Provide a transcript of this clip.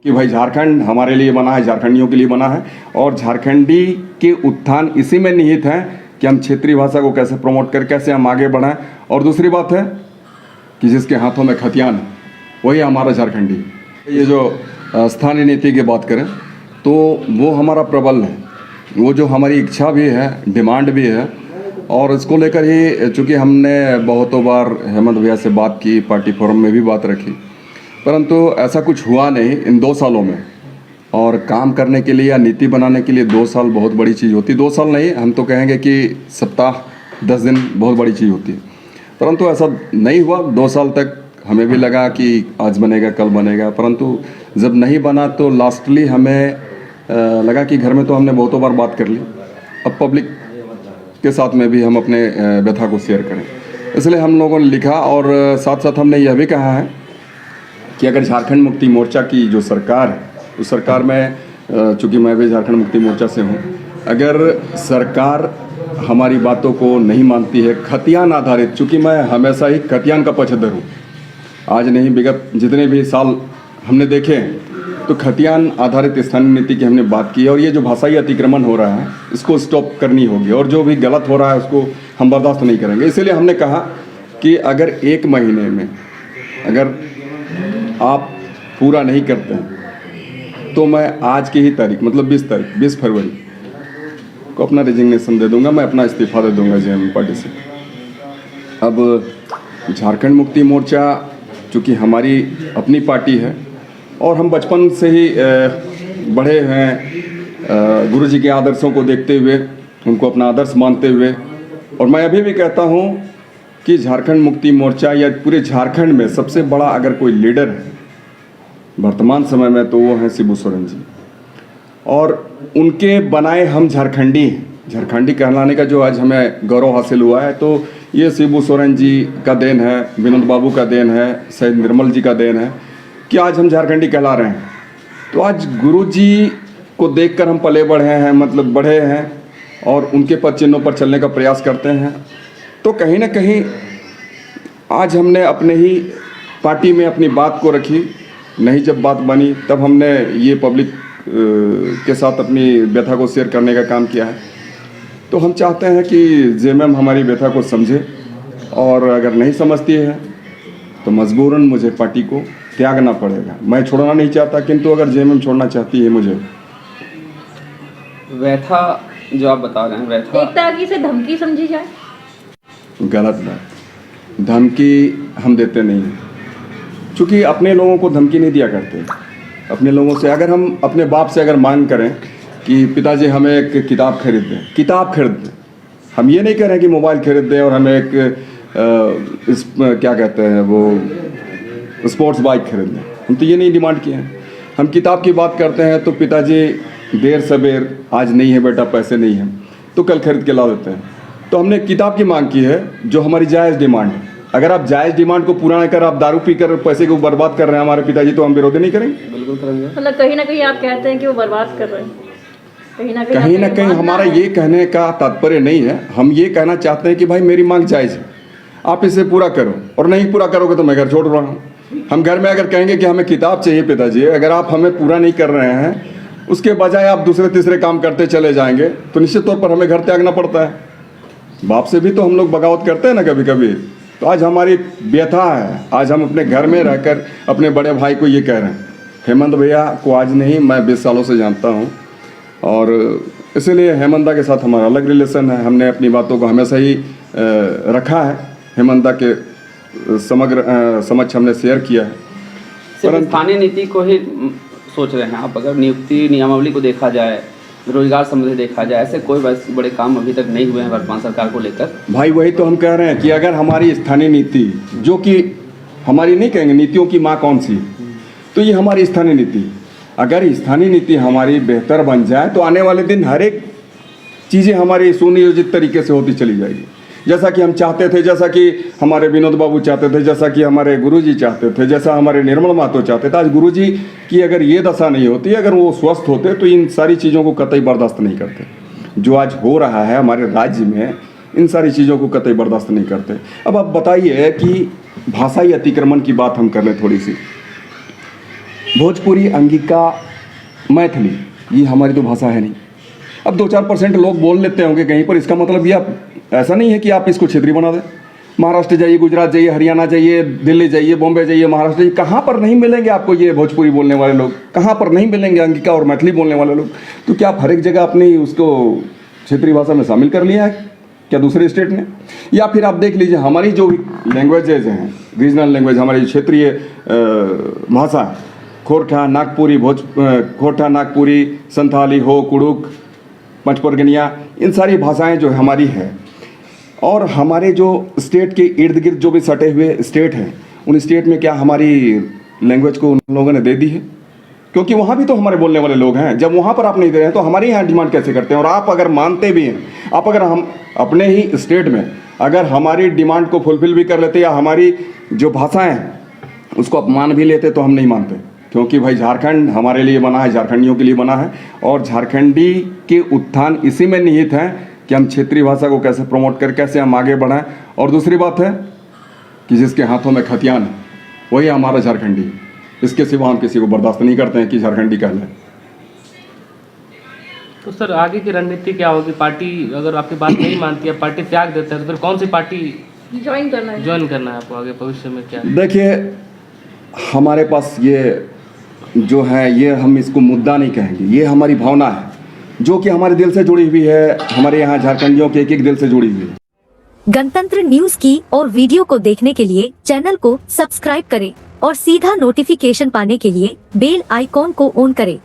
कि भाई झारखंड हमारे लिए बना है, झारखंडियों के लिए बना है और झारखंडी के उत्थान इसी में निहित है कि हम क्षेत्रीय भाषा को कैसे प्रमोट कर कैसे हम आगे बढ़ाएं। और दूसरी बात है कि जिसके हाथों में खतियान है वही हमारा झारखंडी। ये जो स्थानीय नीति की बात करें तो वो हमारा प्रबल है, वो जो हमारी इच्छा भी है, डिमांड भी है। और इसको लेकर ही चूँकि हमने बहुतों बार हेमंत भैया से बात की, पार्टी फोरम में भी बात रखी, परंतु ऐसा कुछ हुआ नहीं इन 2 सालों में। और काम करने के लिए या नीति बनाने के लिए 2 साल बहुत बड़ी चीज़ होती है। 2 साल नहीं, हम तो कहेंगे कि सप्ताह 10 दिन बहुत बड़ी चीज़ होती है, परंतु ऐसा नहीं हुआ। 2 साल तक हमें भी लगा कि आज बनेगा कल बनेगा, परंतु जब नहीं बना तो लास्टली हमें लगा कि घर में तो हमने बहुतों बार बात कर ली, अब पब्लिक के साथ में भी हम अपने व्यथा को शेयर करें। इसलिए हम लोगों ने लिखा और साथ साथ हमने यह भी कहा है कि अगर झारखंड मुक्ति मोर्चा की जो सरकार है उस सरकार में, चूँकि मैं भी झारखंड मुक्ति मोर्चा से हूँ, अगर सरकार हमारी बातों को नहीं मानती है, खतियान आधारित, चूँकि मैं हमेशा ही खतियान का पक्षधर हूँ, आज नहीं विगत जितने भी साल हमने देखे हैं तो खतियान आधारित स्थानीय नीति की हमने बात की है। और ये जो भाषाई अतिक्रमण हो रहा है इसको स्टॉप करनी होगी और जो भी गलत हो रहा है उसको हम बर्दाश्त नहीं करेंगे। इसीलिए हमने कहा कि अगर 1 महीने में अगर आप पूरा नहीं करते हैं तो मैं आज की ही तारीख, मतलब 20 फरवरी को अपना रिजिग्नेशन दे दूंगा, मैं अपना इस्तीफा दे दूंगा जेएमएम पार्टी से। अब झारखंड मुक्ति मोर्चा चूँकि हमारी अपनी पार्टी है और हम बचपन से ही बढ़े हैं गुरुजी के आदर्शों को देखते हुए, उनको अपना आदर्श मानते हुए। और मैं अभी भी कहता हूँ कि झारखंड मुक्ति मोर्चा या पूरे झारखंड में सबसे बड़ा अगर कोई लीडर है वर्तमान समय में तो वो हैं शिबू सोरेन जी, और उनके बनाए हम झारखंडी हैं। झारखंडी कहलाने का जो आज हमें गौरव हासिल हुआ है तो ये शिबू सोरेन जी का देन है, विनोद बाबू का देन है, सैयद निर्मल जी का देन है कि आज हम झारखंडी कहला रहे हैं। तो आज गुरुजी को देखकर हम पले बढ़े हैं, मतलब बढ़े हैं और उनके पद चिन्हों पर चलने का प्रयास करते हैं। तो कहीं ना कहीं आज हमने अपने ही पार्टी में अपनी बात को रखी, नहीं जब बात बनी तब हमने ये पब्लिक के साथ अपनी व्यथा को शेयर करने का काम किया है। तो हम चाहते हैं कि जेएमएम हमारी व्यथा को समझे और अगर नहीं समझती है तो मजबूरन मुझे पार्टी को त्यागना पड़ेगा। मैं छोड़ना नहीं चाहता, किंतु अगर जेएमएम छोड़ना चाहती है मुझे। व्यथा जो आप बता रहे हैं, व्यथा एक तरह की से धमकी समझी जाए, गलत बात। धमकी हम देते नहीं हैं, चूँकि अपने लोगों को धमकी नहीं दिया करते। अपने लोगों से अगर हम अपने बाप से अगर मांग करें कि पिताजी हमें एक किताब खरीद दें, किताब खरीद दें, हम ये नहीं कह रहे हैं कि मोबाइल खरीद दें और हमें एक क्या कहते हैं वो स्पोर्ट्स बाइक खरीद दें, हम तो ये नहीं डिमांड किए हैं। हम किताब की बात करते हैं तो पिताजी देर सवेर, आज नहीं है बेटा पैसे नहीं हैं तो कल खरीद के ला देते हैं। तो हमने किताब की मांग की है जो हमारी जायज़ डिमांड है। अगर आप जायज़ डिमांड को पूरा नहीं कर, आप दारू पीकर पैसे को बर्बाद कर रहे हैं हमारे पिताजी, तो हम विरोध नहीं करेंगे। बिल्कुल करेंगे। मतलब कहीं ना कहीं आप कहते हैं कि वो बर्बाद कर रहे हैं, कहीं ना कहीं हमारा ये कहने का तात्पर्य नहीं है। हम ये कहना चाहते हैं कि भाई मेरी मांग जायज़ है, आप इसे पूरा करो, और नहीं पूरा करोगे तो मैं घर छोड़ रहा हूँ। हम घर में अगर कहेंगे कि हमें किताब चाहिए पिताजी, अगर आप हमें पूरा नहीं कर रहे हैं, उसके बजाय आप दूसरे तीसरे काम करते चले जाएंगे तो निश्चित तौर पर हमें घर त्यागना पड़ता है। बाप से भी तो हम लोग बगावत करते हैं ना कभी कभी। तो आज हमारी व्यथा है, आज हम अपने घर में रहकर अपने बड़े भाई को ये कह रहे हैं। हेमंत भैया को आज नहीं, मैं 20 सालों से जानता हूँ और इसीलिए हेमंता के साथ हमारा अलग रिलेशन है। हमने अपनी बातों को हमेशा ही रखा है, हेमंता के समक्ष हमने शेयर किया है। सिर्फ स्थानीय नीति को ही सोच रहे हैं आप? अगर नियुक्ति नियमावली को देखा जाए, रोजगार संबंधी देखा जाए, ऐसे कोई बड़े काम अभी तक नहीं हुए हैं वर्तमान सरकार को लेकर। भाई वही तो हम कह रहे हैं कि अगर हमारी स्थानीय नीति, जो कि हमारी नहीं कहेंगे नीतियों की माँ कौन सी, तो ये हमारी स्थानीय नीति, अगर स्थानीय नीति हमारी बेहतर बन जाए तो आने वाले दिन हर एक चीज़ें हमारी सुनियोजित तरीके से होती चली जाएगी, जैसा कि हम चाहते थे, जैसा कि हमारे विनोद बाबू चाहते थे, जैसा कि हमारे गुरुजी चाहते थे, जैसा हमारे निर्मल महतो चाहते थे। आज गुरुजी की अगर ये दशा नहीं होती, अगर वो स्वस्थ होते तो इन सारी चीज़ों को कतई बर्दाश्त नहीं करते। जो आज हो रहा है हमारे राज्य में, इन सारी चीज़ों को कतई बर्दाश्त नहीं करते। अब आप बताइए कि भाषाई अतिक्रमण की बात हम कर लें थोड़ी सी। भोजपुरी, अंगिका, मैथिली, ये हमारी तो भाषा है नहीं। अब 2-4% लोग बोल लेते होंगे कहीं पर, इसका मतलब ये ऐसा नहीं है कि आप इसको क्षेत्रीय बना दें। महाराष्ट्र जाइए, गुजरात जाइए, हरियाणा जाइए, दिल्ली जाइए, बॉम्बे जाइए, महाराष्ट्र जाइए, कहाँ पर नहीं मिलेंगे आपको ये भोजपुरी बोलने वाले लोग, कहाँ पर नहीं मिलेंगे अंगिका और मैथिली बोलने वाले लोग। तो क्या आप हर एक जगह अपनी उसको क्षेत्रीय भाषा में शामिल कर लिया है क्या दूसरे स्टेट ने? या फिर आप देख लीजिए हमारी जो लैंग्वेजेज हैं, रीजनल लैंग्वेज, हमारी क्षेत्रीय भाषा, खोरठा, नागपुरी, खोरठा, नागपुरी, संथाली हो, कुड़ुक, पचपरगनिया, इन सारी भाषाएं जो हमारी है। और हमारे जो स्टेट के इर्द गिर्द जो भी सटे हुए स्टेट हैं, उन स्टेट में क्या हमारी लैंग्वेज को उन लोगों ने दे दी है? क्योंकि वहाँ भी तो हमारे बोलने वाले लोग हैं। जब वहाँ पर आप नहीं दे रहे हैं तो हमारे यहाँ डिमांड कैसे करते हैं? और आप अगर मानते भी हैं, आप अगर हम अपने ही स्टेट में अगर हमारी डिमांड को फुलफिल भी कर लेते या हमारी जो भाषाएं हैं उसको अपमान भी लेते तो हम नहीं मानते। क्योंकि भाई झारखंड हमारे लिए बना है, झारखंडियों के लिए बना है, और झारखंडी के उत्थान इसी में निहित है कि हम क्षेत्रीय भाषा को कैसे प्रमोट कर, कैसे हम आगे बढ़ाएं। और दूसरी बात है कि जिसके हाथों में खतियान है वही हमारा झारखंडी है। इसके सिवा हम किसी को बर्दाश्त नहीं करते हैं कि झारखंडी कहलाए। तो सर आगे की रणनीति क्या होगी? पार्टी अगर आपकी बात नहीं मानती है, पार्टी त्याग देता है, तो फिर कौन सी पार्टी ज्वाइन करना है? ज्वाइन करना है आपको आगे भविष्य में? क्या देखिए, हमारे पास ये जो है, ये हम इसको मुद्दा नहीं कहेंगे, ये हमारी भावना है जो कि हमारे दिल से जुड़ी हुई है। हमारे यहाँ झारखंडियों के एक दिल से जुड़ी हुई है। गणतंत्र न्यूज की और वीडियो को देखने के लिए चैनल को सब्सक्राइब करें और सीधा नोटिफिकेशन पाने के लिए बेल आइकॉन को ऑन करें।